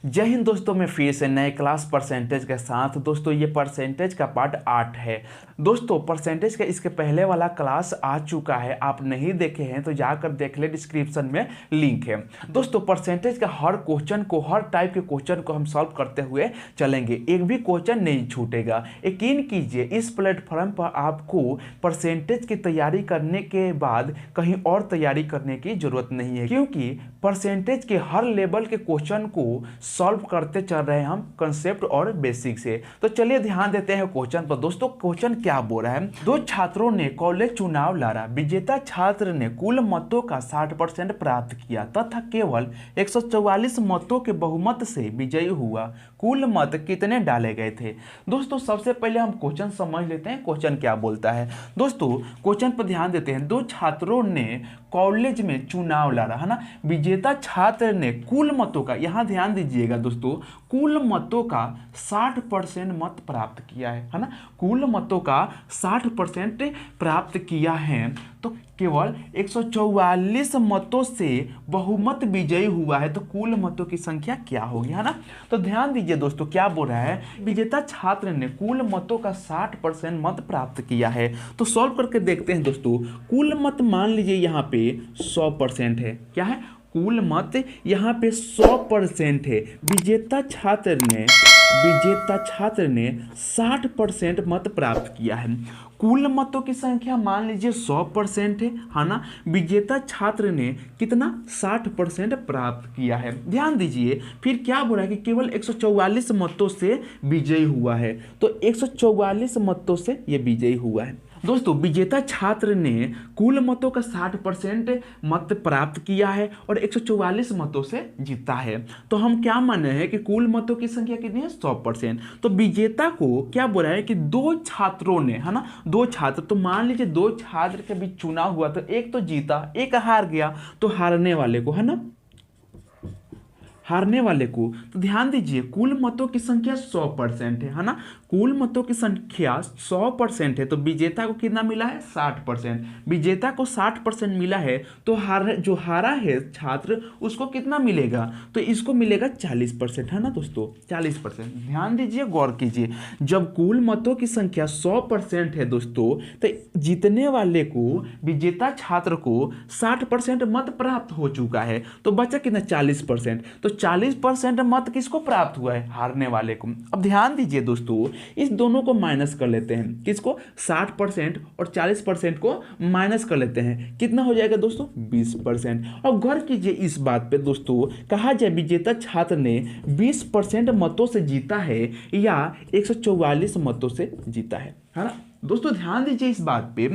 जय हिंद दोस्तों, मैं फिर से नए क्लास परसेंटेज के साथ। दोस्तों ये परसेंटेज का पार्ट 8 है। दोस्तों परसेंटेज का इसके पहले वाला क्लास आ चुका है, आप नहीं देखे हैं तो जाकर देख ले, डिस्क्रिप्शन में लिंक है। दोस्तों परसेंटेज का हर क्वेश्चन को, हर टाइप के क्वेश्चन को हम सॉल्व करते हुए चलेंगे, एक भी क्वेश्चन नहीं छूटेगा। यकीन कीजिए इस प्लेटफॉर्म पर आपको परसेंटेज की तैयारी करने के बाद कहीं और तैयारी करने की जरूरत नहीं है, क्योंकि परसेंटेज के हर लेवल के क्वेश्चन को सॉल्व करते चल रहे हैं हम कंसेप्ट और बेसिक से। तो चलिए ध्यान देते हैं क्वेश्चन पर। दोस्तों क्वेश्चन क्या बोल रहा है, दो छात्रों ने कॉलेज चुनाव लड़ा, विजेता छात्र ने कुल मतों का 60% प्राप्त किया तथा केवल 144 मतों के बहुमत से विजयी हुआ। कुल मत कितने डाले गए थे? दोस्तों सबसे पहले हम क्वेश्चन समझ लेते हैं, क्वेश्चन क्या बोलता है। दोस्तों क्वेश्चन पर ध्यान देते हैं, दो छात्रों ने कॉलेज में चुनाव लड़ा, है ना। विजेता छात्र ने कुल मतों का, यहां ध्यान दीजिएगा दोस्तों, कुल मतों का 60% मत प्राप्त किया है ना। कुल मतों का 60% प्राप्त किया है तो केवल 144 मतों से बहुमत विजयी हुआ है, तो कुल मतों की संख्या क्या होगी, है ना। तो ध्यान दीजिए दोस्तों क्या बोल रहा है, विजेता छात्र ने कुल मतों का 60% मत प्राप्त किया है। तो सॉल्व करके देखते हैं दोस्तों। कुल मत मान लीजिए यहाँ पे 100% है, क्या है, कुल मत यहाँ पे 100% है। विजेता छात्र ने 60% मत प्राप्त किया है। कुल मतों की संख्या मान लीजिए 100% है ना। विजेता छात्र ने कितना, 60% प्राप्त किया है। ध्यान दीजिए फिर क्या बोला कि केवल 144 मतों से विजयी हुआ है, तो 144 मतों से ये विजयी हुआ है। दोस्तों विजेता छात्र ने कुल मतों का 60% मत प्राप्त किया है और 144 मतों से जीता है। तो हम क्या मान रहे हैं कि कुल मतों की संख्या कितनी है, 100%। तो विजेता को क्या बोला है कि दो छात्रों ने, है ना, दो छात्र, तो मान लीजिए दो छात्र के बीच चुनाव हुआ, तो एक तो जीता एक हार गया, तो हारने वाले को, है ना, हारने वाले को। तो ध्यान दीजिए कुल मतों की संख्या 100% है ना। कुल मतों की संख्या 100% है, तो विजेता को कितना मिला है, 60%। विजेता को 60% मिला है, तो जो हारा है छात्र उसको कितना मिलेगा, तो इसको मिलेगा 40%, है ना दोस्तों, 40%। ध्यान दीजिए, गौर कीजिए, जब कुल मतों की संख्या 100% है दोस्तों, तो जीतने वाले को, विजेता छात्र को 60% मत प्राप्त हो चुका है, तो बचा कितना, 40%। तो 40% मत किसको प्राप्त हुआ है, हारने वाले को। अब ध्यान दीजिए दोस्तों, इस दोनों को माइनस कर लेते हैं, किसको, 60% और 40% को माइनस कर लेते हैं, कितना हो जाएगा दोस्तों, 20%। और गौर कीजिए इस बात पे दोस्तों, कहा जाए विजेता छात्र ने 20% मतों से जीता है या 144 मतों से जीता है ना। दोस्तों ध्यान दीजिए इस बात पे,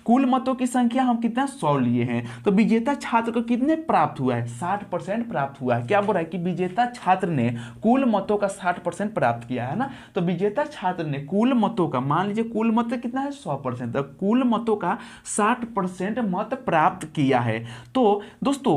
कुल मतों की संख्या हम कितना, 100 लिए हैं, तो विजेता छात्र को कितने प्राप्त हुआ है, 60% प्राप्त हुआ है। क्या बोल रहा है कि विजेता छात्र ने कुल मतों का 60% प्राप्त किया है ना। तो विजेता छात्र ने कुल मतों का, मान लीजिए कुल मत कितना है, 100%, तो कुल मतों का 60% मत प्राप्त किया है। तो दोस्तों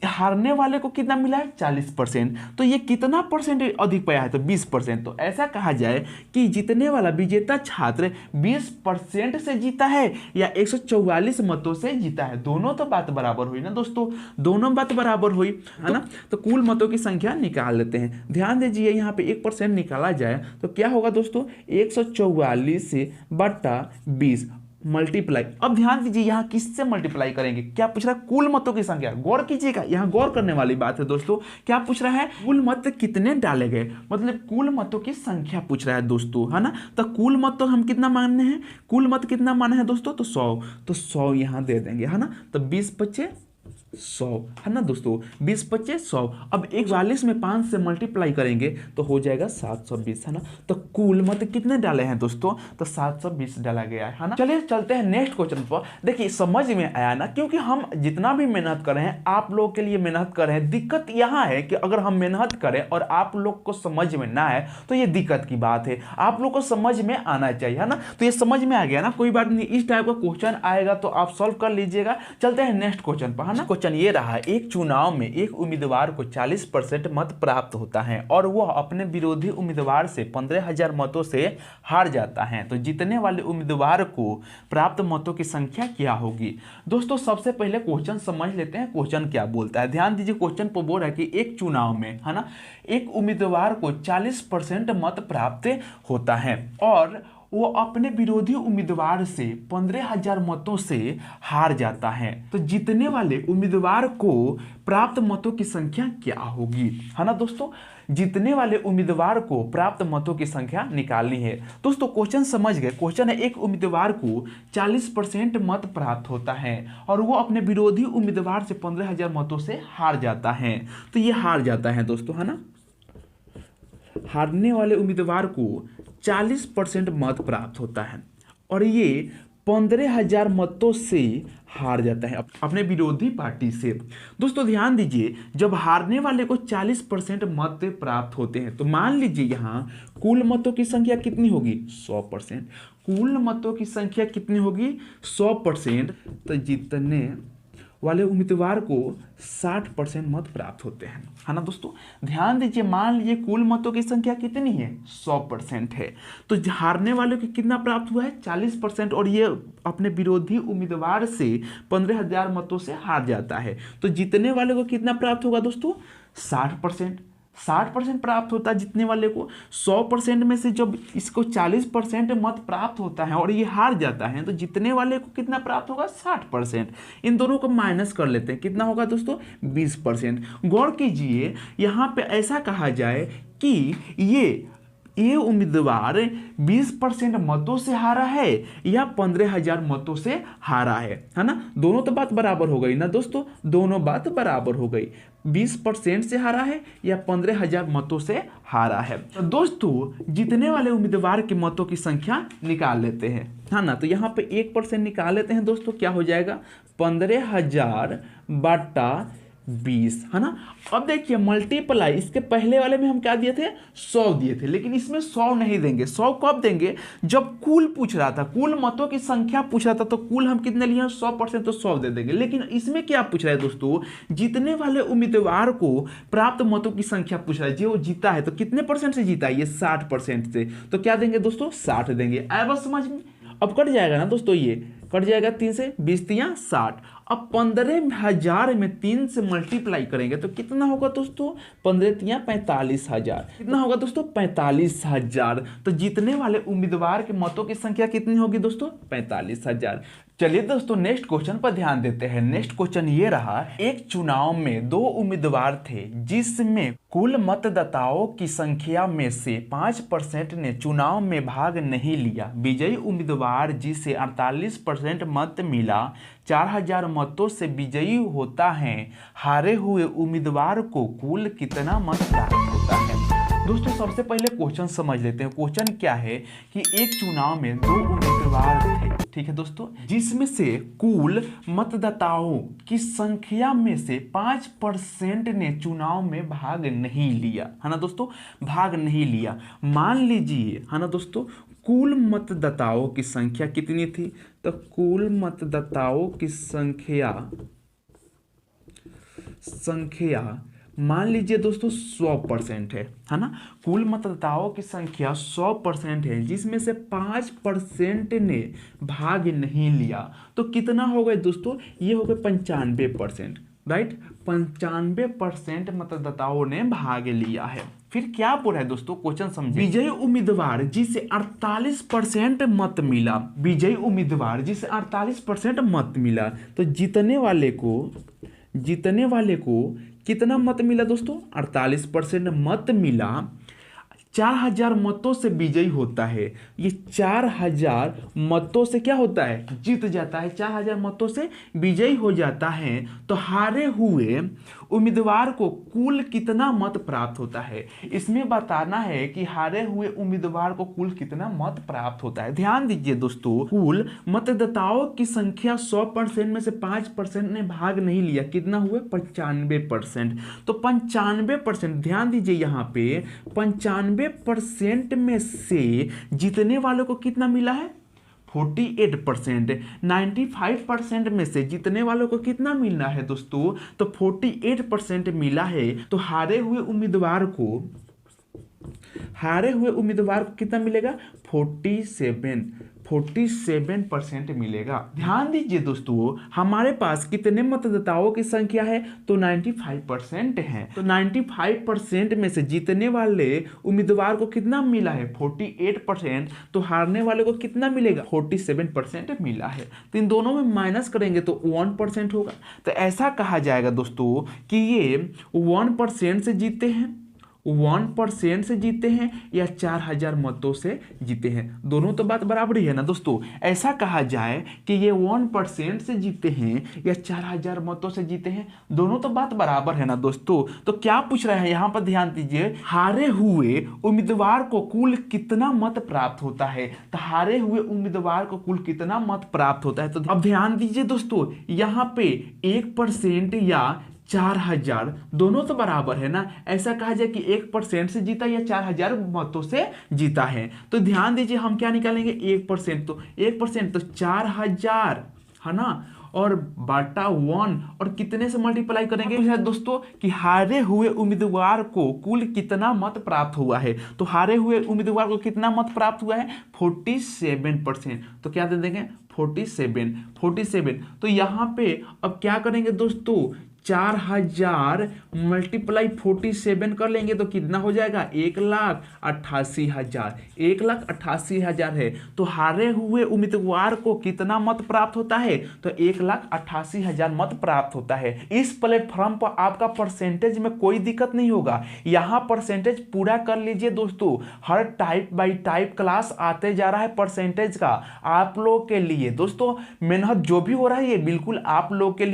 हारने वाले को कितना मिला है, 40%। तो ये कितना परसेंट अधिक पाया है, तो 20%। तो ऐसा कहा जाए कि जीतने वाला विजेता छात्र 20% से जीता है या 144 मतों से जीता है। दोनों तो बात बराबर हुई ना दोस्तों, दोनों बात बराबर हुई, है ना। तो कुल मतों की संख्या निकाल लेते हैं। ध्यान दीजिए यहाँ पे 1% निकाला जाए तो क्या होगा दोस्तों, 144 बटा 20 मल्टीप्लाई। अब ध्यान दीजिए यहाँ किससे मल्टीप्लाई करेंगे, क्या पूछ रहा है, कुल मतों की संख्या। गौर कीजिएगा, यहाँ गौर करने वाली बात है दोस्तों। क्या पूछ रहा है, कुल मत कितने डाले गए, मतलब कुल मतों की संख्या पूछ रहा है दोस्तों, है ना। तो कुल मत तो हम कितना मानने हैं, कुल मत कितना माने हैं दोस्तों, तो 100। तो 100 यहाँ दे देंगे, है ना। तो 20 पच्चे 100, है ना दोस्तों, 20 पच्चे 100। अब 144 में 5 से मल्टीप्लाई करेंगे तो हो जाएगा 720, है ना। तो कुल मत कितने डाले हैं दोस्तों, तो 720 डाला गया है ना। चलिए चलते हैं नेक्स्ट क्वेश्चन पर। देखिए समझ में आया ना, क्योंकि हम जितना भी मेहनत कर रहे हैं आप लोग के लिए मेहनत कर रहे हैं। दिक्कत यहाँ है कि अगर हम मेहनत करें और आप लोग को समझ में ना आए तो ये दिक्कत की बात है। आप लोग को समझ में आना चाहिए, है ना। तो ये समझ में आ गया ना, कोई बात नहीं, इस टाइप का क्वेश्चन आएगा तो आप सॉल्व कर लीजिएगा। चलते हैं नेक्स्ट क्वेश्चन पर, है ना। क्वेश्चन ये रहा, एक चुनाव में एक उम्मीदवार को 40% मत प्राप्त होता है और वह अपने विरोधी उम्मीदवार से 15,000 मतों से हार जाता है, तो जीतने वाले उम्मीदवार को प्राप्त मतों की संख्या क्या होगी। दोस्तों सबसे पहले क्वेश्चन समझ लेते हैं, क्वेश्चन क्या बोलता है। ध्यान दीजिए, क्वेश्चन पर बोल रहा है कि एक चुनाव में, है ना, एक उम्मीदवार को 40% मत प्राप्त होता है और वो अपने विरोधी उम्मीदवार से 15,000 मतों से हार जाता है, तो जीतने वाले उम्मीदवार को प्राप्त मतों की संख्या क्या होगी, है ना दोस्तों। जीतने वाले उम्मीदवार को प्राप्त मतों की संख्या निकालनी है। दोस्तों क्वेश्चन समझ गए, क्वेश्चन है एक उम्मीदवार को 40% मत प्राप्त होता है और वो अपने विरोधी उम्मीदवार से 15,000 मतों से हार जाता है, तो ये हार जाता है दोस्तों, है ना। हारने वाले उम्मीदवार को 40% मत प्राप्त होता है और ये 15,000 मतों से हार जाता है अपने विरोधी पार्टी से। दोस्तों ध्यान दीजिए, जब हारने वाले को 40% मत प्राप्त होते हैं तो मान लीजिए यहाँ कुल मतों की संख्या कितनी होगी, 100%। कुल मतों की संख्या कितनी होगी, 100%। तो जीतने वाले उम्मीदवार को 60% मत प्राप्त होते हैं, है ना दोस्तों। ध्यान दीजिए, मान लीजिए कुल मतों की संख्या कितनी है, 100% है, तो हारने वाले को कितना प्राप्त हुआ है, 40%, और ये अपने विरोधी उम्मीदवार से 15,000 मतों से हार जाता है, तो जीतने वाले को कितना प्राप्त होगा दोस्तों, 60%। 60% प्राप्त होता है जीतने वाले को। 100% में से जब इसको 40% मत प्राप्त होता है और ये हार जाता है, तो जीतने वाले को कितना प्राप्त होगा, 60%। इन दोनों को माइनस कर लेते हैं, कितना होगा दोस्तों, 20%। गौर कीजिए, यहाँ पे ऐसा कहा जाए कि ये उम्मीदवार 20% मतों से हारा है या 15,000 मतों से हारा है ना। दोनों तो बात बराबर हो गई ना दोस्तों, दोनों बात बराबर हो गई। 20% से हारा है या 15,000 मतों से हारा है। तो दोस्तों जीतने वाले उम्मीदवार के मतों की संख्या निकाल लेते हैं, है ना। तो यहाँ पे 1% निकाल लेते हैं दोस्तों, क्या हो जाएगा, 15,000 बटा 20, है ना। अब देखिए मल्टीप्लाई, इसके पहले वाले में हम क्या दिए थे, 100 दिए थे, लेकिन इसमें 100 नहीं देंगे। 100 कब देंगे, जब कुल पूछ रहा था, कुल मतों की संख्या पूछ रहा था, तो कुल हम कितने लिए 100%, तो 100 दे देंगे। लेकिन इसमें क्या पूछ रहा है दोस्तों, जीतने वाले उम्मीदवार को प्राप्त मतों की संख्या पूछ रहा है। जो जीता है तो कितने परसेंट से जीता है, ये 60% से, तो क्या देंगे दोस्तों, 60 देंगे। आया बस समझ में। अब कट जाएगा ना दोस्तों, ये कट जाएगा 3 से, 20 तियां 60। अब 15,000 में 3 से मल्टीप्लाई करेंगे तो कितना होगा दोस्तों, 15 तियां 45,000। कितना होगा दोस्तों, 45,000। तो जीतने वाले उम्मीदवार के मतों की संख्या कितनी होगी दोस्तों, 45,000। चलिए दोस्तों नेक्स्ट क्वेश्चन पर ध्यान देते हैं। नेक्स्ट क्वेश्चन ये रहा, एक चुनाव में 2 उम्मीदवार थे जिसमें कुल मतदाताओं की संख्या में से 5% ने चुनाव में भाग नहीं लिया। विजयी उम्मीदवार जिसे 48% मत मिला 4,000 मतों से विजयी होता है। हारे हुए उम्मीदवार को कुल कितना मत प्राप्त होता है। दोस्तों सबसे पहले क्वेश्चन समझ लेते हैं। क्वेश्चन क्या है कि एक चुनाव में 2 उम्मीदवार थे, ठीक है दोस्तों, जिसमें से कुल मतदाताओं की संख्या में से 5% ने चुनाव में भाग नहीं लिया, है ना दोस्तों, भाग नहीं लिया। मान लीजिए, है ना दोस्तों, कुल मतदाताओं की संख्या कितनी थी, तो कुल मतदाताओं की संख्या मान लीजिए दोस्तों 100% है ना। कुल मतदाताओं की संख्या 100% है, जिसमें से 5% ने भाग नहीं लिया, तो कितना हो गए दोस्तों, ये हो गए 95%, राइट। 95% मतदाताओं ने भाग लिया है। फिर क्या बोल रहा है दोस्तों, क्वेश्चन समझिए। विजयी उम्मीदवार जिसे 48% मत मिला, विजयी उम्मीदवार जिसे 48% मत मिला, तो जीतने वाले को कितना मत मिला दोस्तों, 48% मत मिला। 4,000 मतों से विजयी होता है। ये 4,000 मतों से क्या होता है, जीत जाता है। 4,000 मतों से विजयी हो जाता है। तो हारे हुए उम्मीदवार को कुल कितना मत प्राप्त होता है, इसमें बताना है कि हारे हुए उम्मीदवार को कुल कितना मत प्राप्त होता है। ध्यान दीजिए दोस्तों, कुल मतदाताओं की संख्या 100% में से 5% ने भाग नहीं लिया, कितना हुए, 95%। तो 95%, ध्यान दीजिए यहाँ पे 95% में से जीतने वालों को कितना मिला है, 48%। 95% में से जीतने वालों को कितना मिलना है दोस्तों? तो 48% मिला है। तो हारे हुए उम्मीदवार को कितना मिलेगा? 47% मिलेगा। ध्यान दीजिए दोस्तों, हमारे पास कितने मतदाताओं की संख्या है? तो 95% है। तो 95% में से जीतने वाले उम्मीदवार को कितना मिला है? 48%। तो हारने वाले को कितना मिलेगा? 47% मिला है। तो इन दोनों में माइनस करेंगे तो 1% होगा। तो ऐसा कहा जाएगा दोस्तों कि ये 1% से जीते हैं, 1% से जीते हैं या 4000 मतों से जीते हैं। दोनों तो बात बराबर ही है ना दोस्तों। ऐसा कहा जाए कि ये 1% से जीते हैं या 4000 मतों से जीते हैं, दोनों तो बात बराबर है ना दोस्तों। तो क्या पूछ रहे हैं यहां पर? ध्यान दीजिए, हारे हुए उम्मीदवार को कुल कितना मत प्राप्त होता है। तो हारे हुए उम्मीदवार को कुल कितना मत प्राप्त होता है। तो अब ध्यान दीजिए दोस्तों, यहां पे 1% या 4000 दोनों तो बराबर है ना। ऐसा कहा जाए कि 1% से जीता या 4000 मतों से जीता है। तो ध्यान दीजिए, हम क्या निकालेंगे? 1%। तो 1% तो 4000 है ना, और बाटा 1 और कितने से मल्टीप्लाई करेंगे दोस्तों कि हारे हुए उम्मीदवार को कुल कितना मत प्राप्त हुआ है। तो हारे हुए उम्मीदवार को कितना मत प्राप्त हुआ है? 47%। तो क्या दे देंगे? 47। तो यहां पे अब क्या करेंगे दोस्तों? 4000 मल्टीप्लाई 47 कर लेंगे तो कितना हो जाएगा? 1,88,000। 1,88,000 है। तो हारे हुए उम्मीदवार को कितना मत प्राप्त होता है? तो 1,88,000 मत प्राप्त होता है। इस प्लेटफॉर्म पर आपका परसेंटेज में कोई दिक्कत नहीं होगा। यहां परसेंटेज पूरा कर लीजिए दोस्तों। हर टाइप बाई टाइप क्लास आते जा रहा है परसेंटेज का आप लोग के लिए। दोस्तों मेहनत जो भी हो रहा है ये बिल्कुल आप लोग के लिए